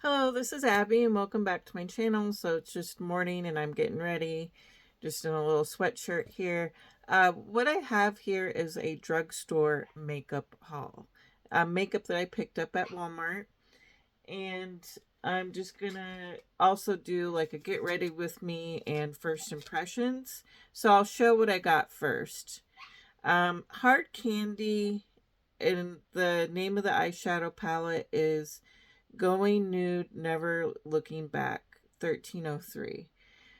Hello, this is Abby, and welcome back to my channel. So it's just morning, and I'm getting ready, just in a little sweatshirt here. What I have here is a drugstore makeup haul. Makeup that I picked up at Walmart, and I'm just gonna also do like a get ready with me and first impressions. So I'll show what I got first. Hard Candy, and the name of the eyeshadow palette is Going Nude, Never Looking Back, 1303.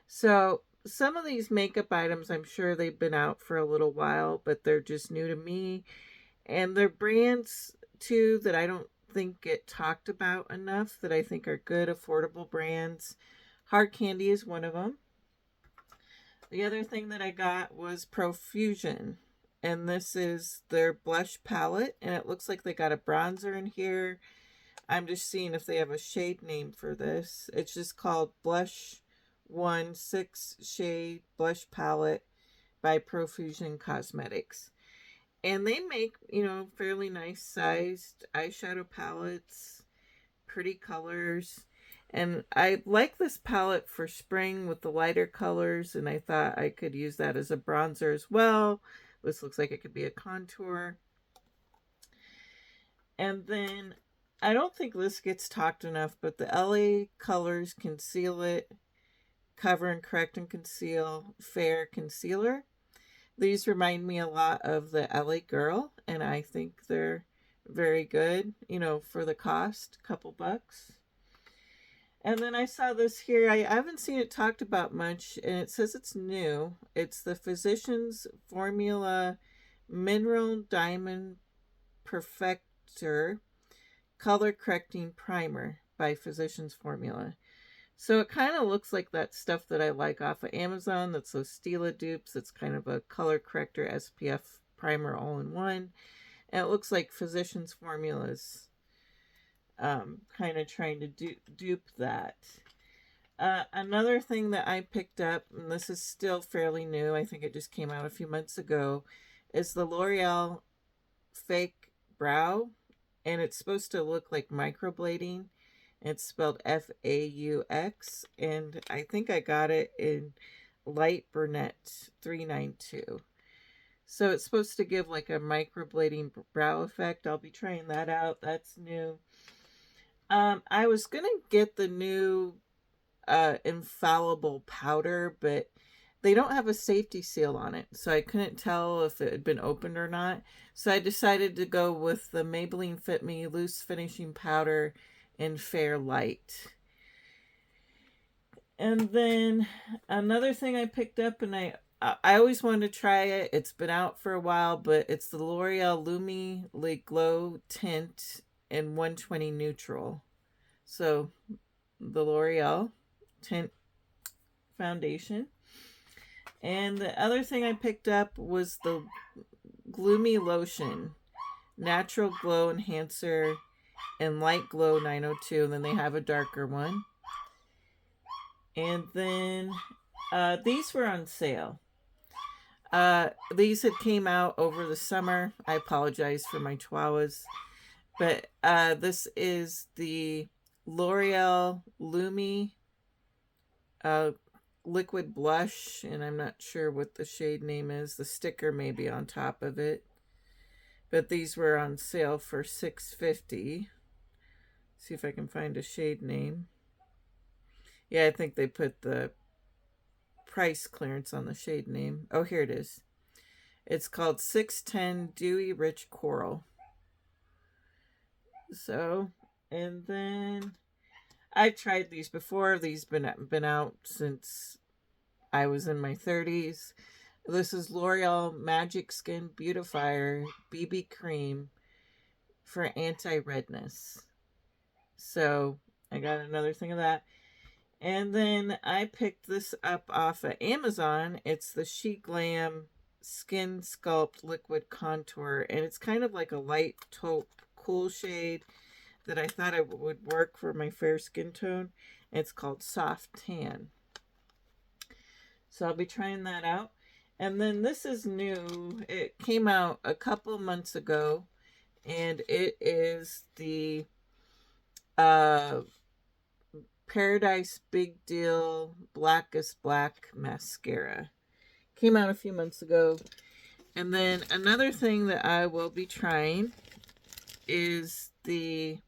So some of these makeup items, I'm sure they've been out for a little while, but they're just new to me. And they're brands too that I don't think get talked about enough, that I think are good, affordable brands. Hard Candy is one of them. The other thing that I got was Profusion. And this is their blush palette. And it looks like they got a bronzer in here. I'm just seeing if they have a shade name for this. It's just called Blush One 6 Shade Blush Palette by Profusion Cosmetics. And they make, fairly nice sized eyeshadow palettes, pretty colors. And I like this palette for spring with the lighter colors, and I thought I could use that as a bronzer as well. This looks like it could be a contour. And then I don't think this gets talked enough, but the LA Colors Conceal It, Cover and Correct and Conceal Fair Concealer. These remind me a lot of the LA Girl, and I think they're very good, for the cost, couple bucks. And then I saw this here. I haven't seen it talked about much, and it says it's new. It's the Physicians Formula Mineral Diamond Perfector Color Correcting Primer by Physicians Formula. So it kind of looks like that stuff that I like off of Amazon. That's those Stila dupes. It's kind of a color corrector SPF primer all in one. And it looks like Physicians Formulas kind of trying to dupe that. Another thing that I picked up, and this is still fairly new, I think it just came out a few months ago, is the L'Oreal Fake Brow. And it's supposed to look like microblading. It's spelled Faux, and I think I got it in light brunette 392. So it's supposed to give like a microblading brow effect. I'll be trying that out. That's new. I was gonna get the new infallible powder, but they don't have a safety seal on it, so I couldn't tell if it had been opened or not. So I decided to go with the Maybelline Fit Me Loose Finishing Powder in Fair Light. And then another thing I picked up, and I always wanted to try it. It's been out for a while, but it's the L'Oreal Lumi Le Glow Tint in 120 Neutral. So the L'Oreal Tint Foundation. And the other thing I picked up was the Gloomy Lotion Natural Glow Enhancer and Light Glow 902. And then they have a darker one. And then these were on sale. These had came out over the summer. I apologize for my chihuahuas. But this is the L'Oreal Lumi liquid blush, and I'm not sure what the shade name is. The sticker may be on top of it, but these were on sale for $6.50. See if I can find a shade name. Yeah, I think they put the price clearance on the shade name. Oh, here it is. It's called 610 Dewy Rich Coral. So, and then I tried these before. These been out since I was in my 30s. This is L'Oreal Magic Skin Beautifier BB Cream for anti-redness. So I got another thing of that. And then I picked this up off of Amazon. It's the She Glam Skin Sculpt Liquid Contour. And it's kind of like a light taupe cool shade that I thought it would work for my fair skin tone. It's called Soft Tan. So I'll be trying that out. And then this is new. It came out a couple months ago. And it is the Paradise Big Deal Blackest Black Mascara. Came out a few months ago. And then another thing that I will be trying is the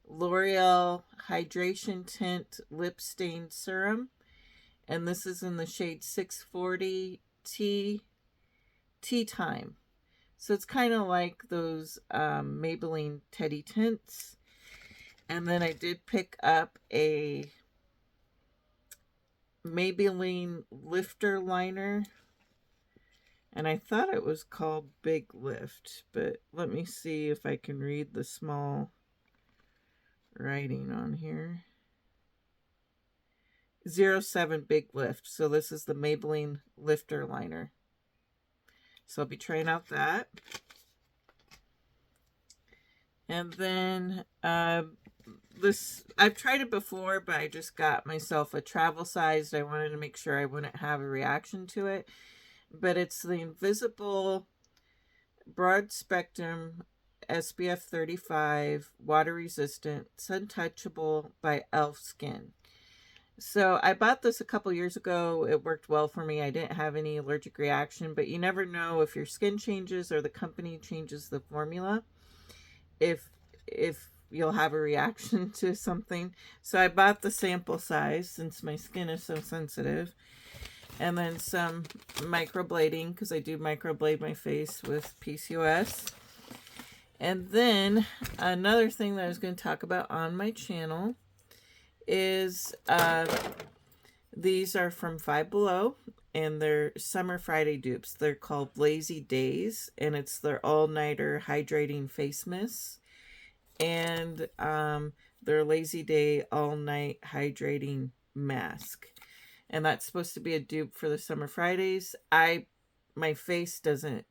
L'Oreal Hydration Tint Lip Stain Serum. And this is in the shade 640 Tea Time. So it's kind of like those Maybelline Teddy Tints. And then I did pick up a Maybelline Lifter Liner. And I thought it was called Big Lift. But let me see if I can read the small writing on here. 07 Big Lift. So this is the Maybelline Lifter Liner. So I'll be trying out that. And then this, I've tried it before, but I just got myself a travel sized. I wanted to make sure I wouldn't have a reaction to it. But it's the Invisible Broad Spectrum SPF 35 Water Resistant Sun Touchable by e.l.f. Skin. So I bought this a couple years ago. It worked well for me. I didn't have any allergic reaction, but you never know if your skin changes or the company changes the formula, if you'll have a reaction to something. So I bought the sample size since my skin is so sensitive. And then some microblading, because I do microblade my face with PCOS. And then another thing that I was going to talk about on my channel is these are from Five Below, and they're Summer Friday dupes. They're called Lazy Days, and it's their all-nighter hydrating face mist. And their Lazy Day all-night hydrating mask. And that's supposed to be a dupe for the Summer Fridays. My face doesn't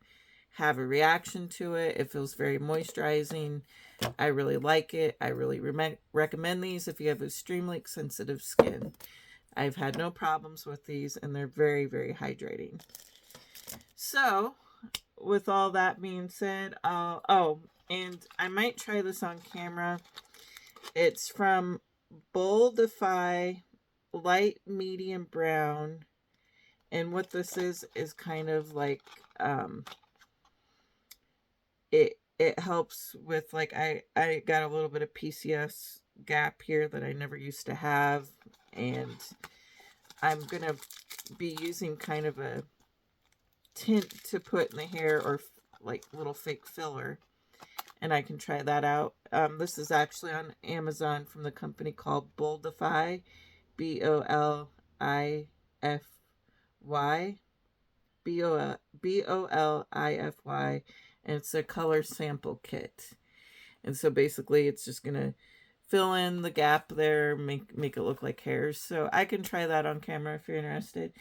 have a reaction to it. It feels very moisturizing. I really like it. I really recommend these if you have extremely sensitive skin. I've had no problems with these, and they're very, very hydrating. So, with all that being said, oh, and I might try this on camera. It's from Boldify Light Medium Brown, and what this is kind of like it helps with, like, I got a little bit of PCOS gap here that I never used to have, and I'm gonna be using kind of a tint to put in the hair, or like little fake filler, and I can try that out. This is actually on Amazon from the company called Boldify, Bolify, Bolify, and it's a color sample kit. And so basically it's just gonna fill in the gap there, make it look like hairs. So I can try that on camera if you're interested.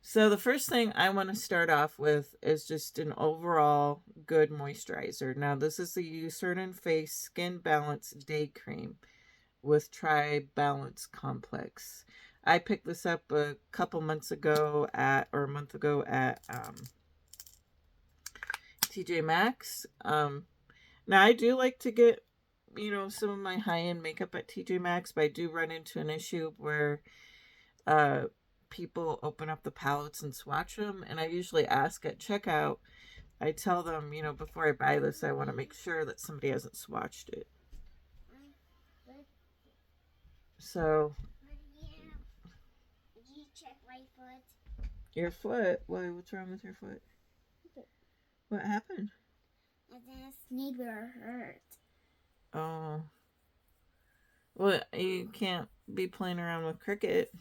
So the first thing I want to start off with is just an overall good moisturizer. Now this is the Eucerin Face Skin Balance Day Cream with Tri Balance Complex. I picked this up a couple months ago a month ago at TJ Maxx. Now I do like to get, some of my high-end makeup at TJ Maxx, but I do run into an issue where people open up the palettes and swatch them, and I usually ask at checkout. I tell them, before I buy this, I want to make sure that somebody hasn't swatched it. So, did you check my foot? Your foot? Why? What's wrong with your foot? What happened? This neighbor hurt. Oh. Well, you can't be playing around with Cricket.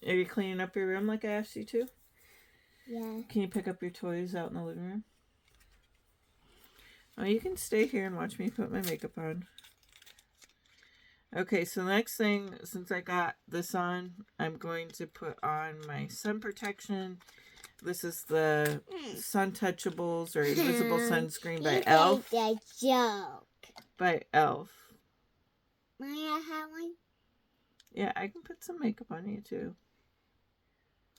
Are you cleaning up your room like I asked you to? Yeah. Can you pick up your toys out in the living room? Oh, you can stay here and watch me put my makeup on. Okay, so the next thing, since I got this on, I'm going to put on my sun protection. This is the Sun Touchables or Invisible Sunscreen by e.l.f. A joke. By e.l.f. May I have one? Yeah, I can put some makeup on you too.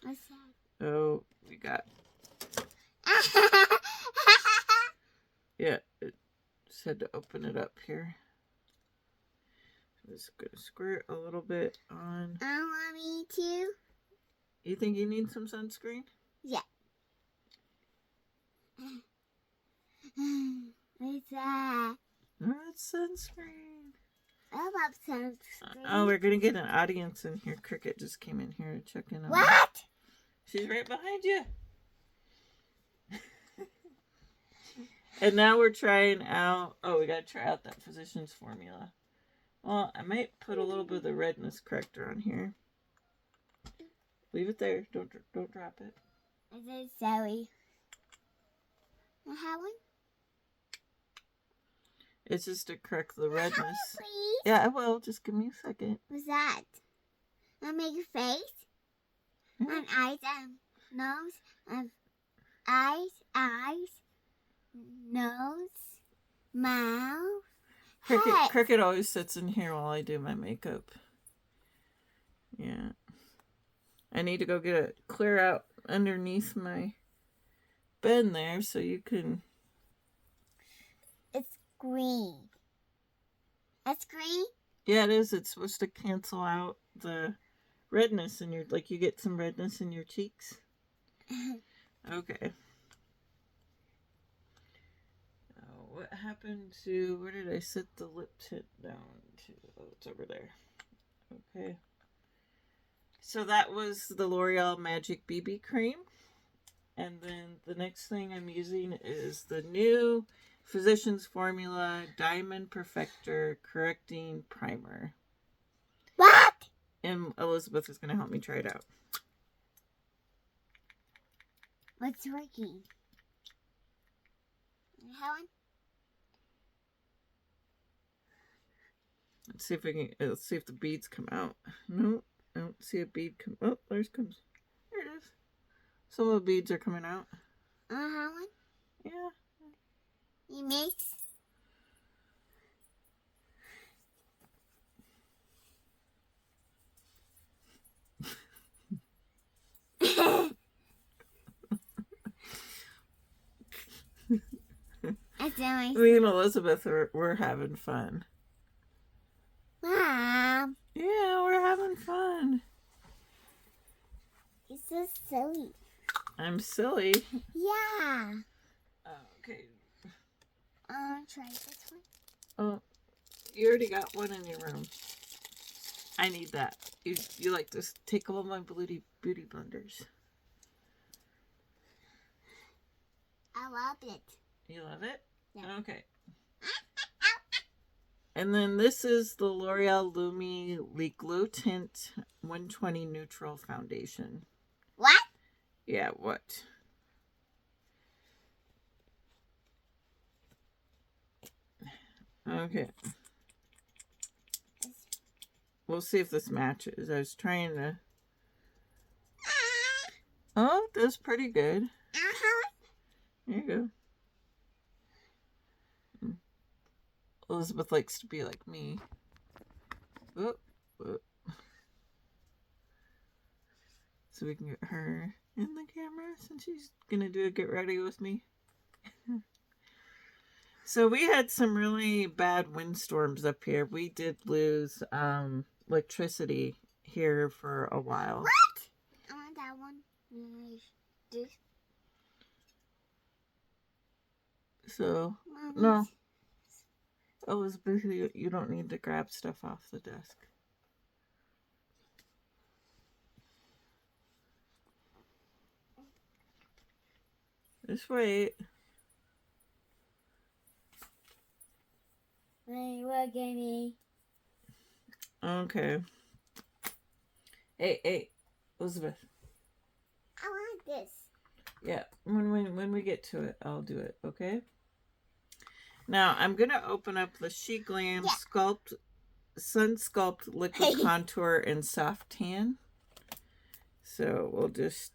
What's that? Oh, we got... Yeah, it just had to open it up here. Just gonna squirt a little bit on. I want me to. You think you need some sunscreen? Yeah. What's that? That's sunscreen. I love sunscreen. Oh, we're gonna get an audience in here. Cricket just came in here to check in on. What? She's right behind you. And now we're trying out. Oh, we gotta try out that Physicians Formula. Well, I might put a little bit of the redness corrector on here. Leave it there. Don't drop it. This is Zoe. I have one. It's just to correct the redness. Please. Yeah, I will. Just give me a second. What's that? I make a face. Yeah. And eyes and nose and eyes, nose, mouth. head. Cricket always sits in here while I do my makeup. Yeah. I need to go get it clear out underneath my bed there so you can. It's green. It's green? Yeah, it is. It's supposed to cancel out the redness in your, like you get some redness in your cheeks. Okay. What happened to, where did I set the lip tint down to? Oh, it's over there. Okay. So that was the L'Oreal Magic BB Cream. And then the next thing I'm using is the new Physicians Formula Diamond Perfector Correcting Primer. What? And Elizabeth is going to help me try it out. What's working? Helen? Let's see if we can. Let's see if the beads come out. No, I don't see a bead come. Oh, there it comes. There it is. Some of the beads are coming out. Helen? Yeah. You mix? Me and Elizabeth we're having fun. Mom. Yeah, we're having fun. You're so silly. I'm silly. Yeah. Okay. Try this one. Oh, you already got one in your room. I need that. You like to take all my beauty blenders. I love it. You love it? Yeah. Okay. And then this is the L'Oreal Lumi Glow Tint 120 Neutral Foundation. What? Yeah, what? Okay. We'll see if this matches. I was trying to... Oh, it does pretty good. There you go. Elizabeth likes to be like me. Oh, oh. So we can get her in the camera since she's gonna do a get ready with me. So we had some really bad windstorms up here. We did lose electricity here for a while. What? I want that one. So, Mommy. no. Elizabeth, you don't need to grab stuff off the desk. Just wait. Hey, look at me. Okay. Hey, Elizabeth. I want this. Yeah, when we get to it, I'll do it, okay? Now, I'm going to open up the She Glam Sun Sculpt Liquid Contour and Soft Tan. So, we'll just...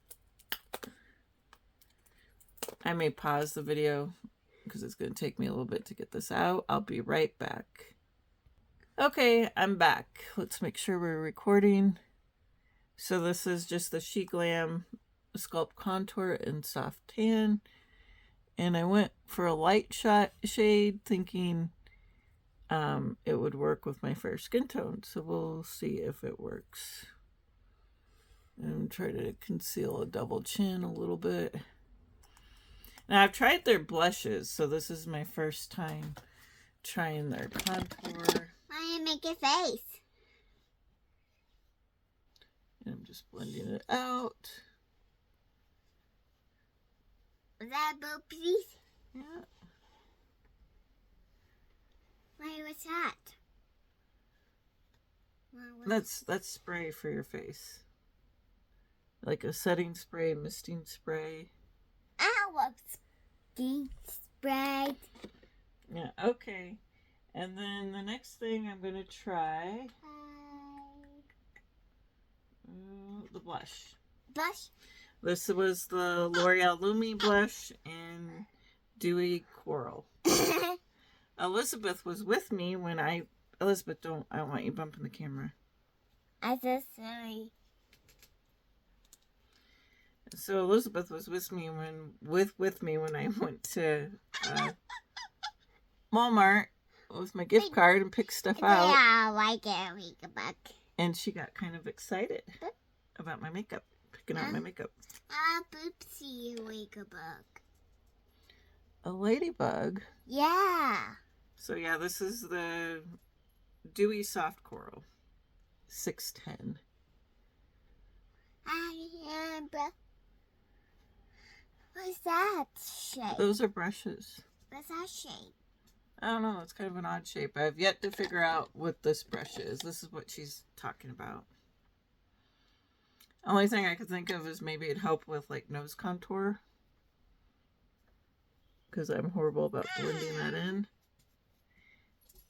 I may pause the video because it's going to take me a little bit to get this out. I'll be right back. Okay, I'm back. Let's make sure we're recording. So this is just the She Glam Sculpt Contour and Soft Tan. And I went for a light shade thinking it would work with my fair skin tone. So we'll see if it works. And try to conceal a double chin a little bit. Now I've tried their blushes, so this is my first time trying their contour. I make a face. And I'm just blending it out. Was that boopsies? Yeah. Why was that? That's spray for your face. Like a setting spray, misting spray. I love skin spray. Yeah, okay. And then the next thing I'm going to try the blush. Blush? This was the L'Oreal Lumi blush in Dewy Coral. Elizabeth was with me when Elizabeth, I don't want you bumping the camera. I'm so sorry. So Elizabeth was with me when I went to Walmart with my gift card and picked stuff out. Yeah, I like it. Make a buck. And she got kind of excited about my makeup, picking out my makeup. Boopsie, wake a buck. A ladybug. Yeah. So yeah, this is the Dewy Soft Coral, 610. What's that shape? Those are brushes. What's that shape? I don't know. It's kind of an odd shape. I've yet to figure out what this brush is. This is what she's talking about. Only thing I could think of is maybe it'd help with like nose contour. Because I'm horrible about blending that in.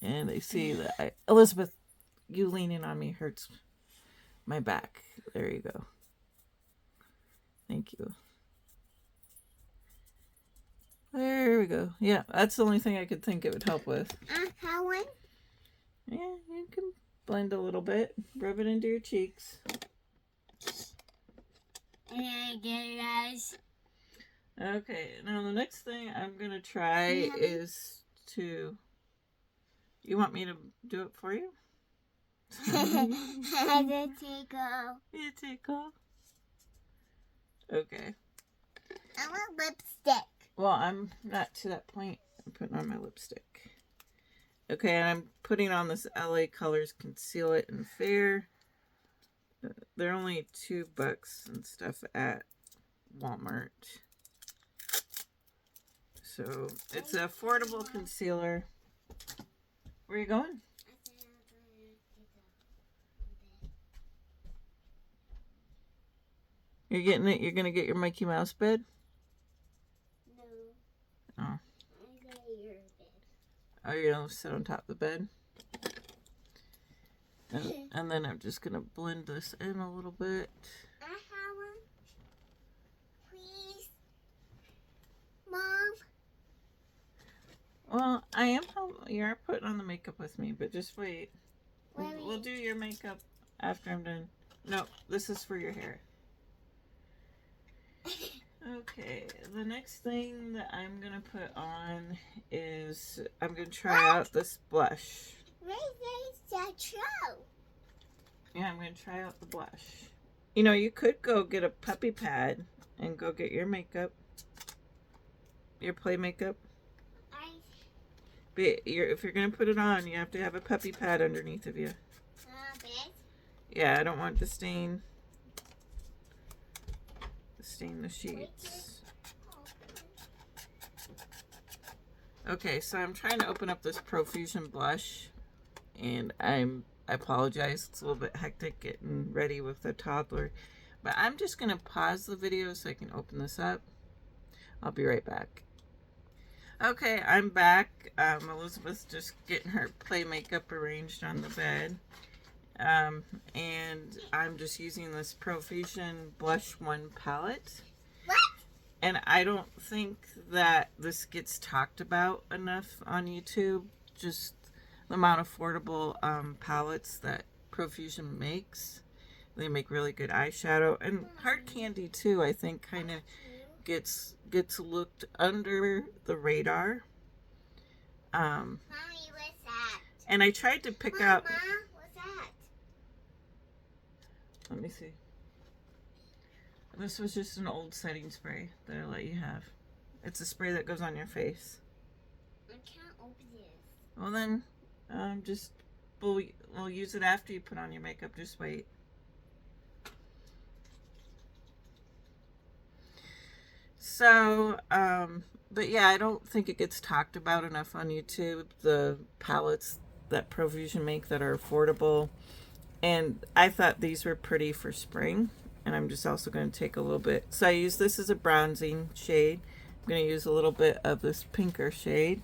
And they see that Elizabeth, you leaning on me hurts my back. There you go. Thank you. There we go. Yeah, that's the only thing I could think it would help with. Helen? Yeah, you can blend a little bit. Rub it into your cheeks. And I get it, guys. Okay, now the next thing I'm going to try is to... You want me to do it for you? The tickle. Yeah, tickle. Okay. I want lipstick. Well, I'm not to that point. I'm putting on my lipstick. Okay, and I'm putting on this LA Colors Conceal It in Fair. They're only $2 and stuff at Walmart. So, it's an affordable concealer. Where are you going? You're getting it? You're going to get your Mickey Mouse bed? No. Oh. I got your bed. Oh, you're going to sit on top of the bed? And then I'm just going to blend this in a little bit. Helen, please. Mom. Well, you're putting on the makeup with me, but just wait. We'll do your makeup after I'm done. No, this is for your hair. Okay, the next thing that I'm going to put on is I'm going to try out this blush. Where's the show? Yeah, I'm going to try out the blush. You know, you could go get a puppy pad and go get your makeup. Your play makeup. But if you're going to put it on, you have to have a puppy pad underneath of you. Bed? Yeah, I don't want to stain the sheets. Okay, so I'm trying to open up this Profusion blush, and I apologize. It's a little bit hectic getting ready with the toddler, but I'm just going to pause the video so I can open this up. I'll be right back. Okay, I'm back. Elizabeth's just getting her play makeup arranged on the bed. And I'm just using this Profusion Blush 1 palette. What? And I don't think that this gets talked about enough on YouTube. Just the amount of affordable palettes that Profusion makes. They make really good eyeshadow. And Hard Candy, too, I think kind of gets looked under the radar. Mommy, what's that? And I tried to pick out... Mama, what's that? Let me see. This was just an old setting spray that I let you have. It's a spray that goes on your face. I can't open this. Well then, just... We'll use it after you put on your makeup. Just wait. So, but yeah, I don't think it gets talked about enough on YouTube. The palettes that Profusion make that are affordable. And I thought these were pretty for spring. And I'm just also going to take a little bit. So I use this as a bronzing shade. I'm going to use a little bit of this pinker shade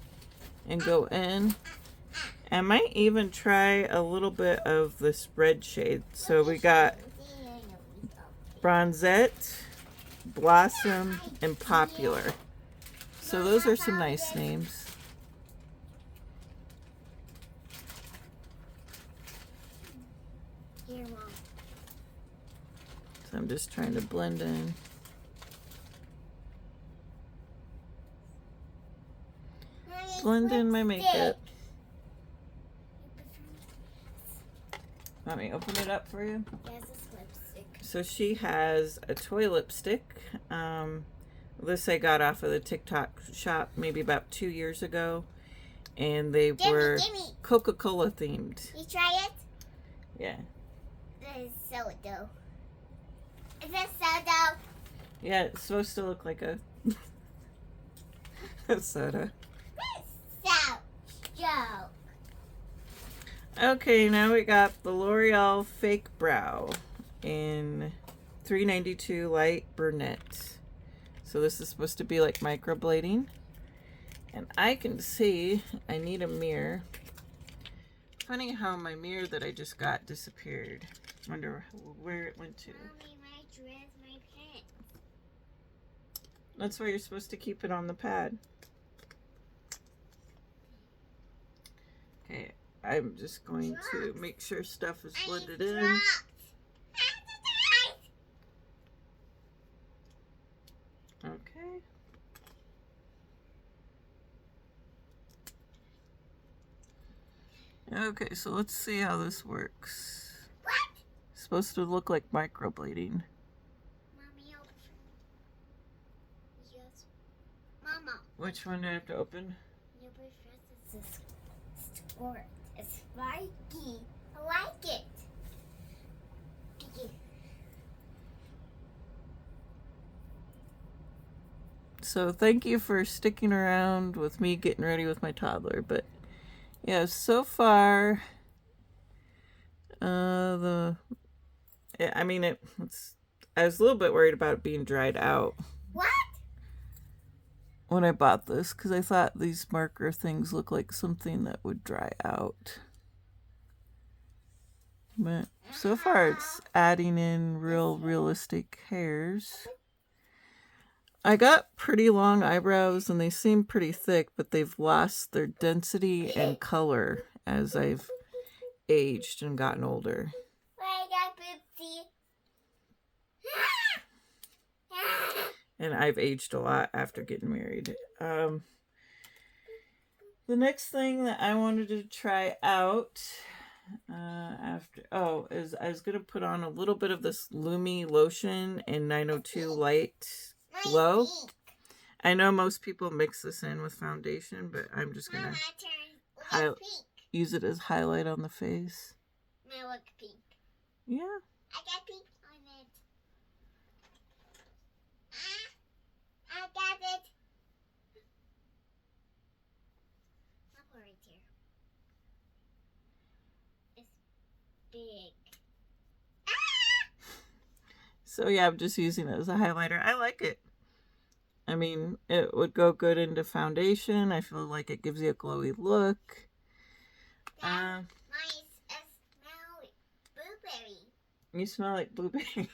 and go in. I might even try a little bit of this red shade. So we got Bronzette, Blossom, and Popular. So those are some nice names. Here, Mom. So I'm just trying to blend in. Blend in my makeup. Want me to open it up for you? Yes, it's lipstick. So she has a toy lipstick. This I got off of the TikTok shop maybe about 2 years ago. And they were Coca-Cola themed. You try it? Yeah. This is soda. Is this soda? Yeah, it's supposed to look like a soda. Joke. Okay, now we got the L'Oreal Fake Brow in 392 Light Brunette. So this is supposed to be like microblading. And I can see I need a mirror. Funny how my mirror that I just got disappeared. Wonder where it went to. Mommy, my dress, my pants. That's why you're supposed to keep it on the pad. Okay, I'm just going to make sure stuff is blended in. Okay. Okay, so let's see how this works. What? It's supposed to look like microblading. Mommy, open. Yes. Mama. Which one do I have to open? Your dress is a skirt. It's spiky. I like it. So thank you for sticking around with me getting ready with my toddler. But yeah, so far, I was a little bit worried about it being dried out. What? When I bought this, because I thought these marker things look like something that would dry out. But so far it's adding in realistic hairs. I got pretty long eyebrows and they seem pretty thick, but they've lost their density and color as I've aged and gotten older. I got Poopsie. And I've aged a lot after getting married. The next thing that I wanted to try out is I was going to put on a little bit of this Lumi lotion in 902 Light Glow. I know most people mix this in with foundation, but I'm just going to use it as highlight on the face. Now look pink. Yeah. I got pink on it. I got it. I'll put it right here. It's big. So yeah, I'm just using it as a highlighter. I like it. I mean, it would go good into foundation. I feel like it gives you a glowy look. Mine smells blueberry. You smell like blueberry.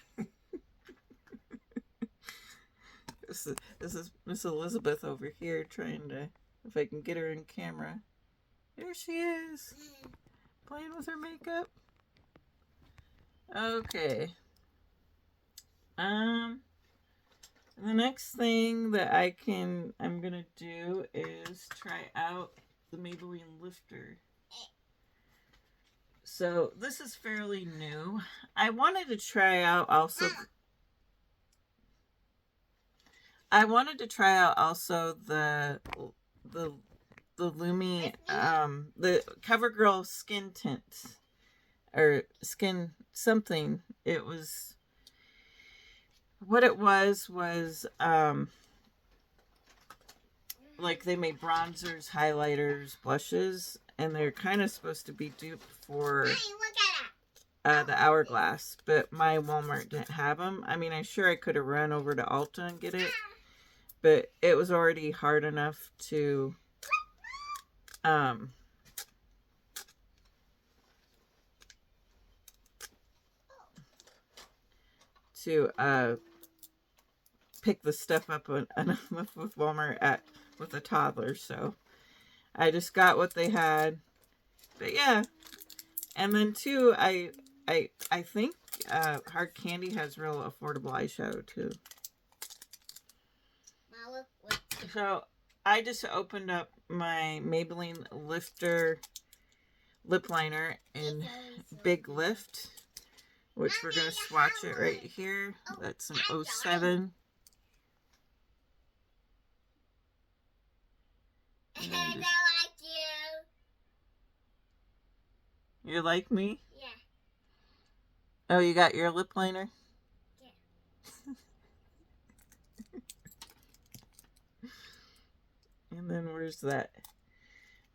This is Miss Elizabeth over here trying to, if I can get her in camera. There she is, playing with her makeup. Okay. The next thing that I'm gonna do is try out the Maybelline Lifter. So this is fairly new. I wanted to try out also. I wanted to try out also the the Lumi the CoverGirl skin tint or skin something. It was what it was like they made bronzers, highlighters, blushes, and they're kind of supposed to be dupe for the Hourglass, but my Walmart didn't have them. I mean, I'm sure I could have run over to Ulta and get it, but it was already hard enough um to pick the stuff up enough with Walmart with a toddler. So I just got what they had. But yeah, and then too, I think Hard Candy has real affordable eyeshadow too. So I just opened up my Maybelline Lifter lip liner in Big Lift, which we're going to swatch it right here. That's an 07. And I like you. You like me? Yeah. Oh, you got your lip liner? Yeah. And then where's that?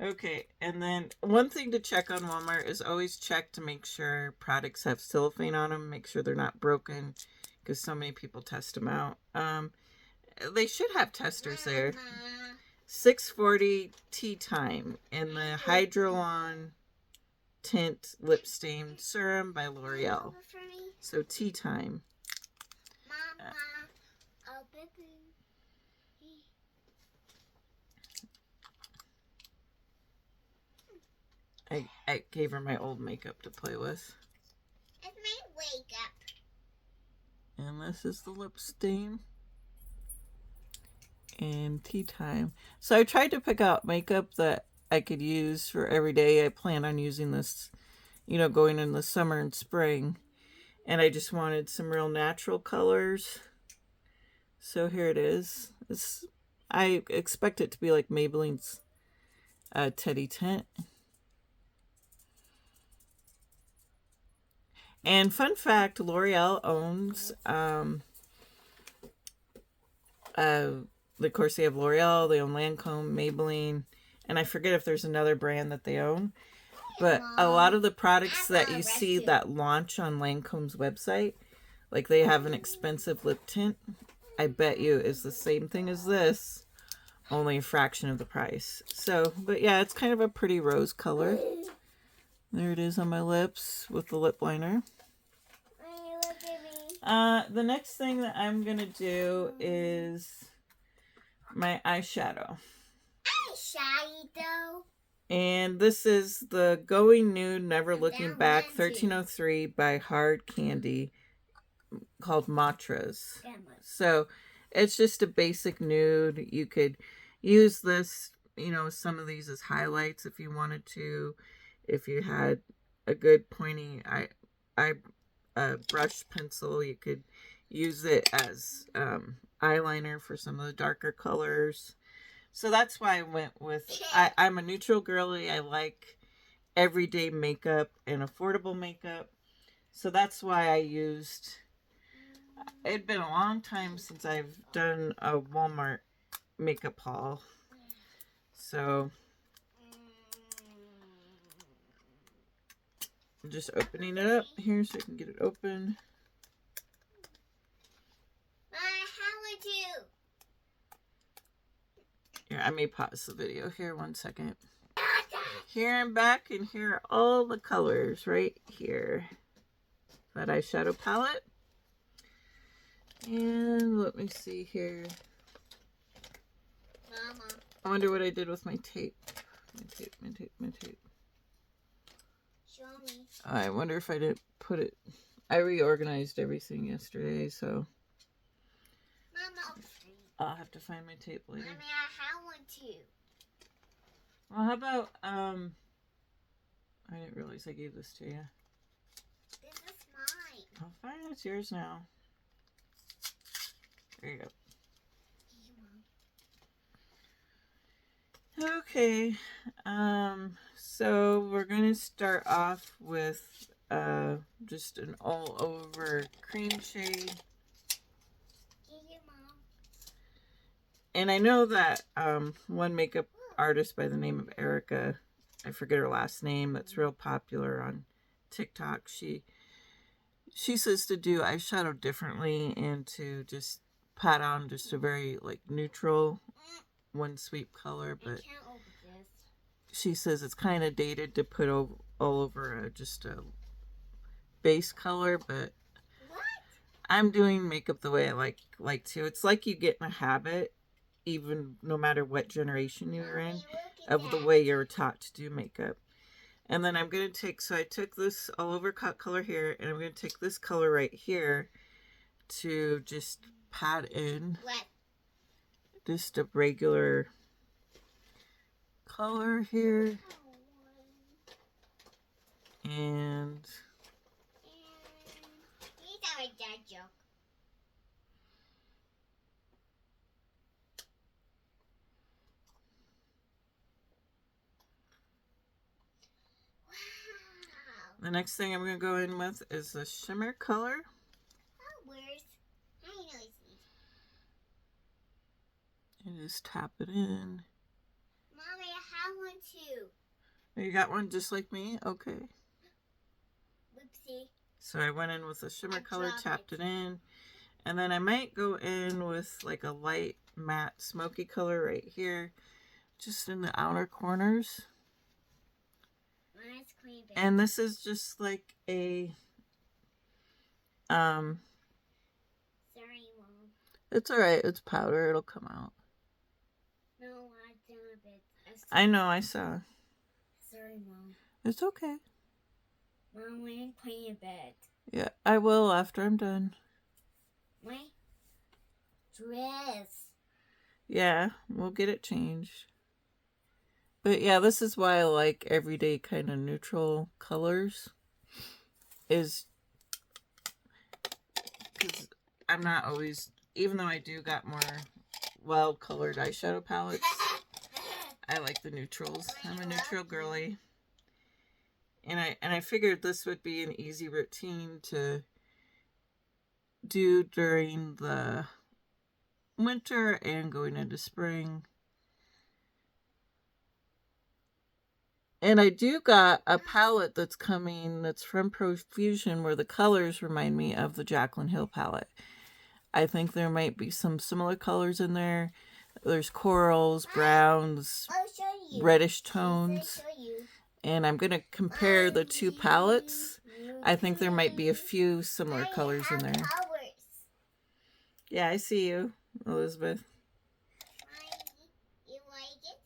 Okay, and then one thing to check on Walmart is always check to make sure products have cellophane on them. Make sure they're not broken, because so many people test them out. They should have testers there. 640 Tea Time in the Hydrolon Tint Lip Stain Serum by L'Oreal. So Tea Time. Mama, I gave her my old makeup to play with. It's my wake up. And this is the lip stain. And Tea Time. So I tried to pick out makeup that I could use for every day. I plan on using this, going in the summer and spring. And I just wanted some real natural colors. So here it is. I expect it to be like Maybelline's Teddy Tint. And fun fact, L'Oreal owns, of course, they have L'Oreal, they own Lancome, Maybelline, and I forget if there's another brand that they own. But a lot of the products that you see that launch on Lancome's website, like they have an expensive lip tint, I bet you is the same thing as this, only a fraction of the price. So, but yeah, it's kind of a pretty rose color. There it is on my lips with the lip liner. The next thing that I'm going to do is my eyeshadow. And this is the Going Nude Never Looking Back 1303 by Hard Candy called Matras. So it's just a basic nude. You could use this, some of these as highlights if you wanted to. If you had a good pointy brush pencil, you could use it as eyeliner for some of the darker colors. So that's why I went with, I'm a neutral girly. I like everyday makeup and affordable makeup. So that's why I used, it'd been a long time since I've done a Walmart makeup haul. So I'm just opening it up here so I can get it open. How would you? Here, I may pause the video here 1 second. Here I'm back, and here are all the colors right here. That eyeshadow palette. And let me see here. Mama. I wonder what I did with my tape. My tape. Show me. I wonder if I didn't put it. I reorganized everything yesterday, so. Mama. I'll have to find my tape later. Mommy, I want to. Well, how about I didn't realize I gave this to you. This is mine. Oh, fine. It's yours now. There you go. Okay, so we're gonna start off with just an all over cream shade. Mom. And I know that one makeup artist by the name of Erica, I forget her last name, that's real popular on TikTok. She says to do eyeshadow differently and to just pat on just a very like neutral one sweep color, but she says it's kind of dated to put all over just a base color, but I'm doing makeup the way I like to. It's like you get in a habit, even no matter what generation you're in, of the way you're taught to do makeup. And then I'm going to take, so I took this all over cut color here, and I'm going to take this color right here to just pat in just a regular color here. And these are a dad joke. the next thing I'm going to go in with is the shimmer color. Oh, where's? I know it's these. And just tap it in. Mommy, I have one too. You got one just like me? Okay. Whoopsie. So I went in with the shimmer color, tapped it in. And then I might go in with like a light matte smoky color right here. Just in the outer corners. Mine's clean, baby. And this is just like a Sorry, Mom. it's alright, it's powder, it'll come out. No, I done a bit. I know, I saw. Sorry, Mom. It's okay. Mom, we didn't clean your bed. Yeah, I will after I'm done. My dress. Yeah, we'll get it changed. But yeah, this is why I like everyday kind of neutral colors. Is because I'm not always, even though I do got more wild colored eyeshadow palettes, I like the neutrals. I'm a neutral girly. And I figured this would be an easy routine to do during the winter and going into spring. And I do got a palette that's coming that's from Profusion where the colors remind me of the Jaclyn Hill palette. I think there might be some similar colors in there. There's corals, browns, reddish tones. And I'm going to compare the two palettes. I think there might be a few similar colors in there. Yeah, I see you, Elizabeth. You like it?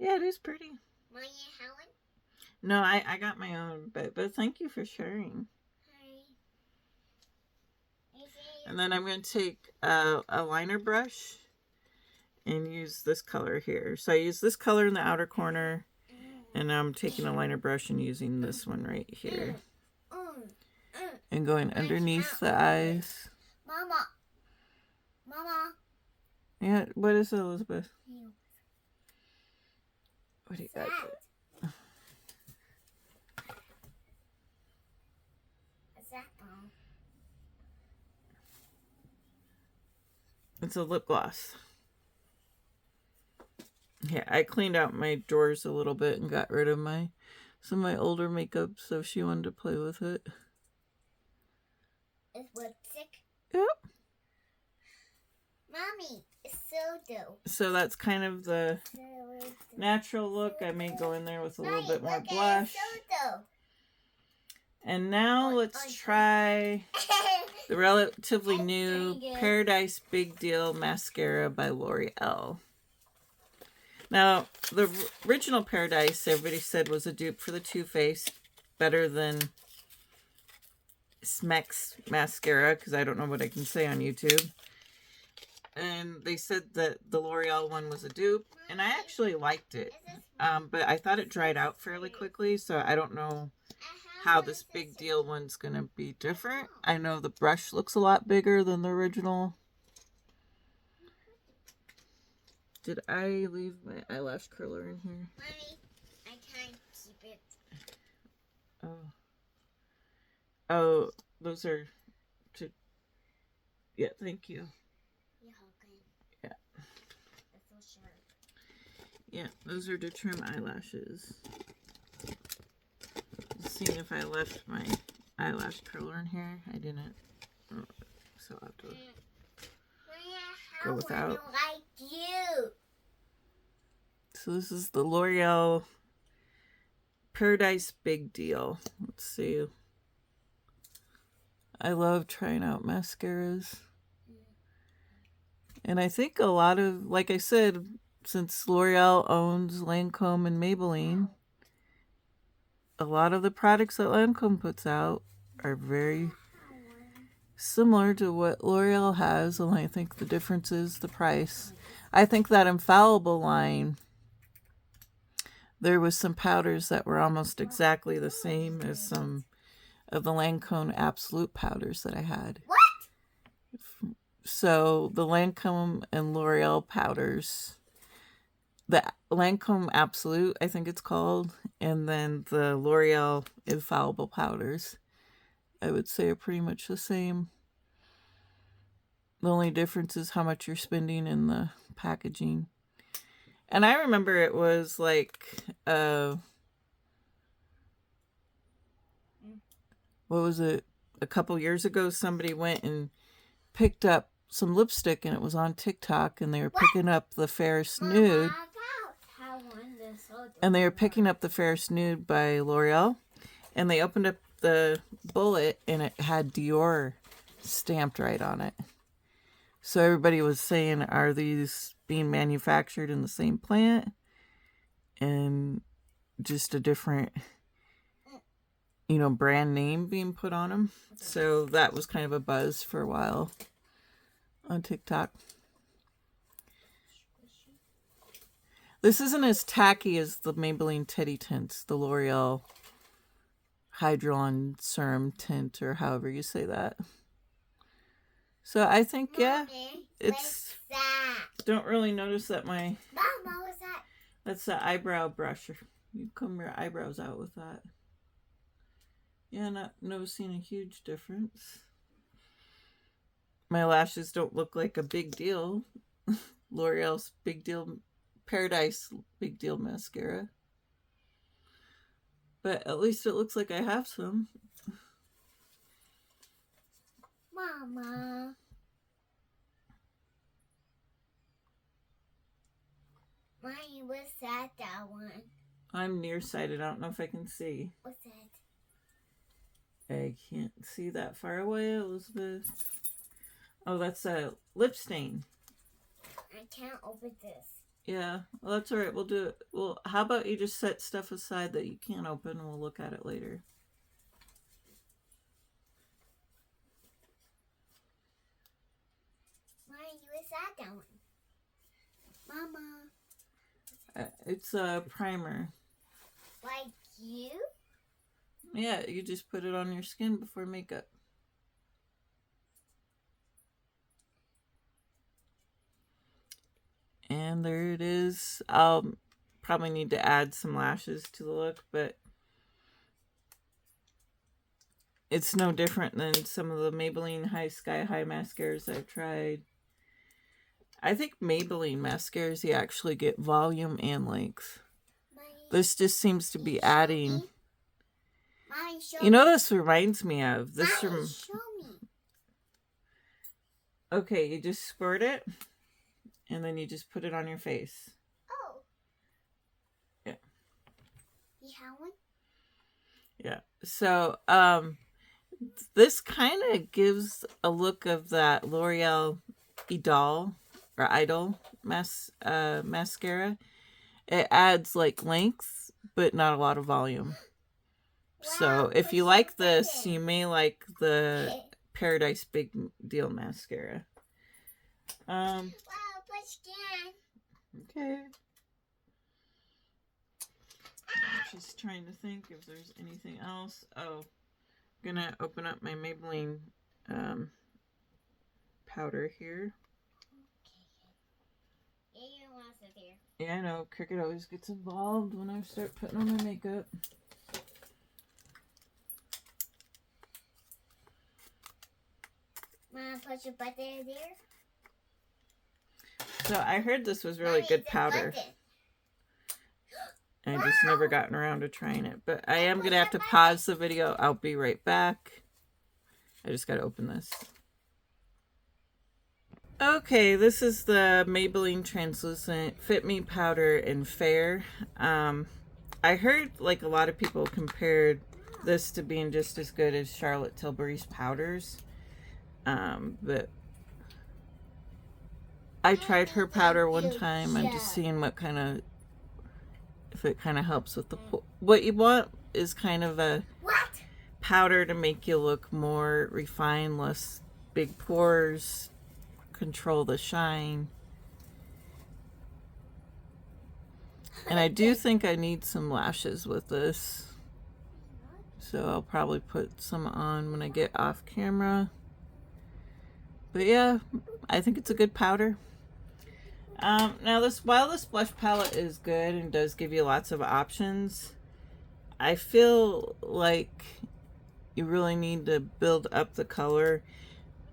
Yeah, it is pretty. Mine Helen? No, I got my own, but thank you for sharing. And then I'm going to take a liner brush and use this color here. So I use this color in the outer corner, and I'm taking a liner brush and using this one right here. And going underneath the eyes. Mama. Yeah, what is it, Elizabeth? What do you got? What's that, Mom? It's a lip gloss. Yeah, I cleaned out my drawers a little bit and got rid of some of my older makeup, so she wanted to play with it. It's lipstick? Yep. Mommy, it's so dope. So that's kind of the natural look. I may go in there with a little bit more blush. And now let's try the relatively new Paradise Big Deal Mascara by L'Oreal. Now, the original Paradise, everybody said, was a dupe for the Too Faced. Better than Smecks mascara, because I don't know what I can say on YouTube. and they said that the L'Oreal one was a dupe, and I actually liked it. But I thought it dried out fairly quickly, so I don't know how this big deal one's gonna be different. I know the brush looks a lot bigger than the original. Did I leave my eyelash curler in here? Mommy, I can't keep it. Oh. Oh, those are to. Yeah, thank you. You're welcome. Yeah. That's so sharp. Yeah, those are to trim eyelashes. Just seeing if I left my eyelash curler in here. I didn't. So I'll have to go without. Like you. So this is the L'Oreal Paradise Big Deal. Let's see. I love trying out mascaras. And I think a lot of, like I said, since L'Oreal owns Lancome and Maybelline, a lot of the products that Lancome puts out are very similar to what L'Oreal has, and I think the difference is the price. I think that Infallible line, there was some powders that were almost exactly the same as some of the Lancome Absolute powders that I had. What? So the Lancome and L'Oreal powders, the Lancome Absolute, I think it's called, and then the L'Oreal Infallible powders, I would say are pretty much the same. The only difference is how much you're spending in the packaging. And I remember it was like, what was it? A couple years ago, somebody went and picked up some lipstick, and it was on TikTok, and they were picking up the Fairest Nude. And they were picking up the Fairest Nude by L'Oreal, and they opened up the bullet, and it had Dior stamped right on it. So everybody was saying, are these being manufactured in the same plant? And just a different, brand name being put on them. So that was kind of a buzz for a while on TikTok. This isn't as tacky as the Maybelline Teddy Tints, the L'Oreal Hydron Serum Tint, or however you say that. So I think, yeah, it's... Don't really notice that my... Mom, what was that? That's the eyebrow brush. You comb your eyebrows out with that. Yeah, not noticing a huge difference. My lashes don't look like a big deal. L'Oreal's Big Deal... Paradise Big Deal mascara. But at least it looks like I have some. Mama. Mommy, what's that one? I'm nearsighted. I don't know if I can see. What's that? I can't see that far away, Elizabeth. Oh, that's a lip stain. I can't open this. Yeah, well, that's all right. We'll do it. Well, how about you just set stuff aside that you can't open, and we'll look at it later. Mommy, what's that one? Mama. It's a primer. Like you? Yeah, you just put it on your skin before makeup. And there it is. I'll probably need to add some lashes to the look, but it's no different than some of the Maybelline Sky High mascaras I've tried. I think Maybelline mascaras, you actually get volume and length. This just seems to be adding... Mommy, show You know, this reminds me of... This Mommy, show me. Okay, you just squirt it, and then you just put it on your face. Oh. Yeah. You have one? Yeah. So, this kind of gives a look of that L'Oreal Idol mascara. It adds like length, but not a lot of volume. So if you like this, you may like the Paradise Big Deal mascara. Wow, push can. Okay. Just trying to think if there's anything else. Oh, I'm gonna open up my Maybelline powder here. Yeah, you don't want to sit here. Yeah, I know. Cricket always gets involved when I start putting on my makeup. Mom, put your butt there. So I heard this was really good powder. I just never gotten around to trying it. But I am going to have to pause the video. I'll be right back. I just got to open this. Okay, this is the Maybelline Translucent Fit Me Powder in Fair. I heard like a lot of people compared this to being just as good as Charlotte Tilbury's powders. But I tried her powder one time. I'm just seeing what kind of, if it kind of helps with the, what you want is kind of a powder to make you look more refined, less big pores, control the shine. And I do think I need some lashes with this. So I'll probably put some on when I get off camera. But yeah, I think it's a good powder. Now while this blush palette is good and does give you lots of options, I feel like you really need to build up the color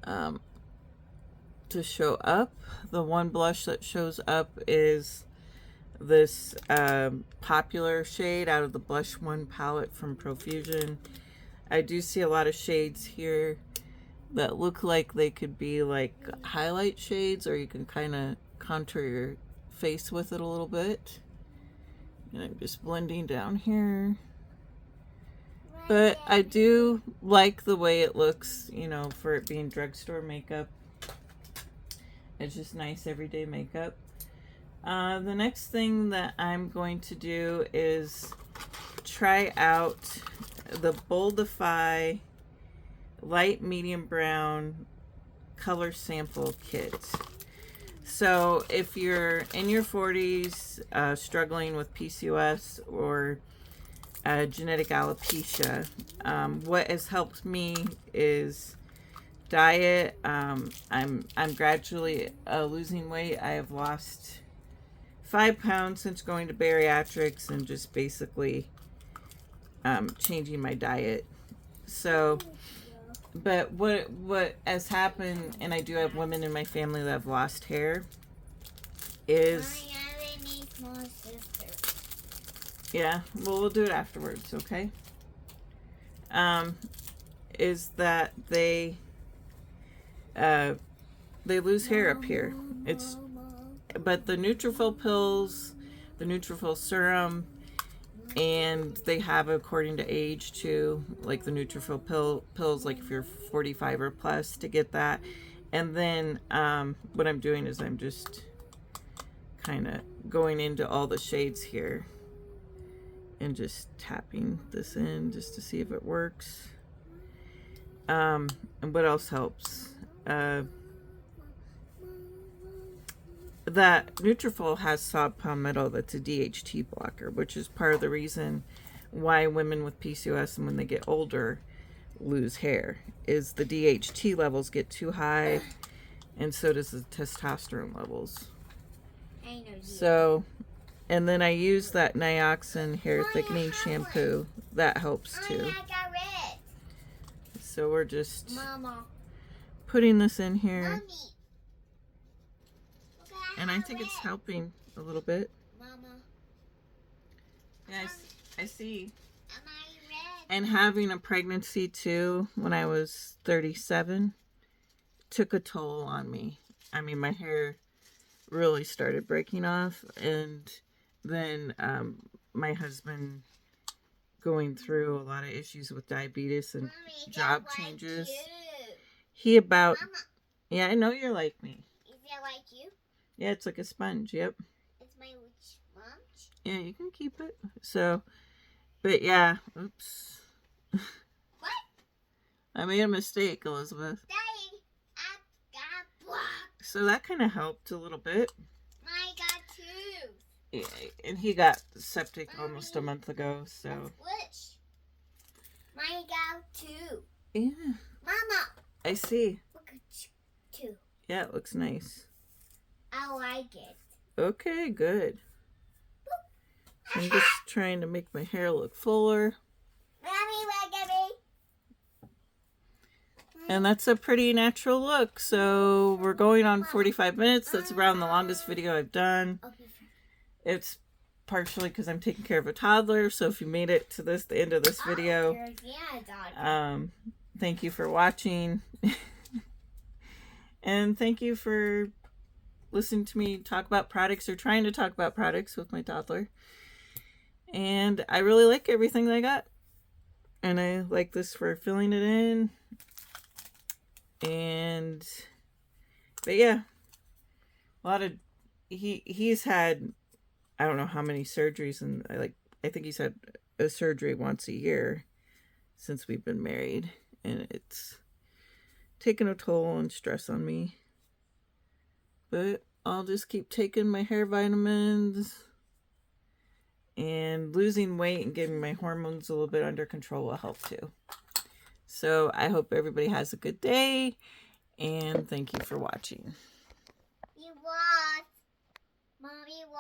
to show up. The one blush that shows up is this popular shade out of the Blush 1 palette from Profusion. I do see a lot of shades here that look like they could be like highlight shades, or you can kind of contour your face with it a little bit. And I'm just blending down here. But I do like the way it looks, you know, for it being drugstore makeup. It's just nice everyday makeup. The next thing that I'm going to do is try out the Boldify Light Medium Brown Color Sample Kit. So if you're in your 40s struggling with PCOS or genetic alopecia, what has helped me is diet. I'm gradually losing weight. I have lost 5 pounds since going to bariatrics and just basically changing my diet. So, but what has happened, and I do have women in my family that have lost hair, is yeah, well, we'll do it afterwards, okay? Is that they lose hair up here. But the Nutrafol pills, the Nutrafol serum, and they have according to age too, like the Nutrafol pills, like if you're 45 or plus, to get that. And then what I'm doing is I'm just kind of going into all the shades here and just tapping this in just to see if it works. And what else helps? That Nutrafol has saw palmetto that's a DHT blocker, which is part of the reason why women with PCOS and when they get older lose hair, is the DHT levels get too high, and so does the testosterone levels. So, and then I use that Nioxin hair thickening shampoo. That helps too. So we're just putting this in here. And I think it's helping a little bit. Mama. Yeah, I see. And having a pregnancy too, when I was 37, took a toll on me. I mean, my hair really started breaking off. And then my husband going through a lot of issues with diabetes and job changes. He about... Mama. Yeah, I know you're like me. Is it like you? Yeah, it's like a sponge, yep. It's my sponge? Yeah, you can keep it. So, but yeah, oops. What? I made a mistake, Elizabeth. Daddy, I got blocked. So that kind of helped a little bit. I got two. Yeah, and he got septic almost a month ago, so. Which? Mine got two. Yeah. Mama. I see. Look at two. Yeah, it looks nice. I like it. Okay, good. I'm just trying to make my hair look fuller. Mommy, look at me. And that's a pretty natural look. So we're going on 45 minutes. That's around the longest video I've done. It's partially because I'm taking care of a toddler. So if you made it to the end of this video, thank you for watching. And thank you for listening to me talk about products, or trying to talk about products with my toddler. And I really like everything that I got. And I like this for filling it in. And, but yeah, a lot of, he's had, I don't know how many surgeries, and I think he's had a surgery once a year since we've been married. And it's taken a toll and stress on me. But I'll just keep taking my hair vitamins, and losing weight and getting my hormones a little bit under control will help too. So I hope everybody has a good day, and thank you for watching. You watch.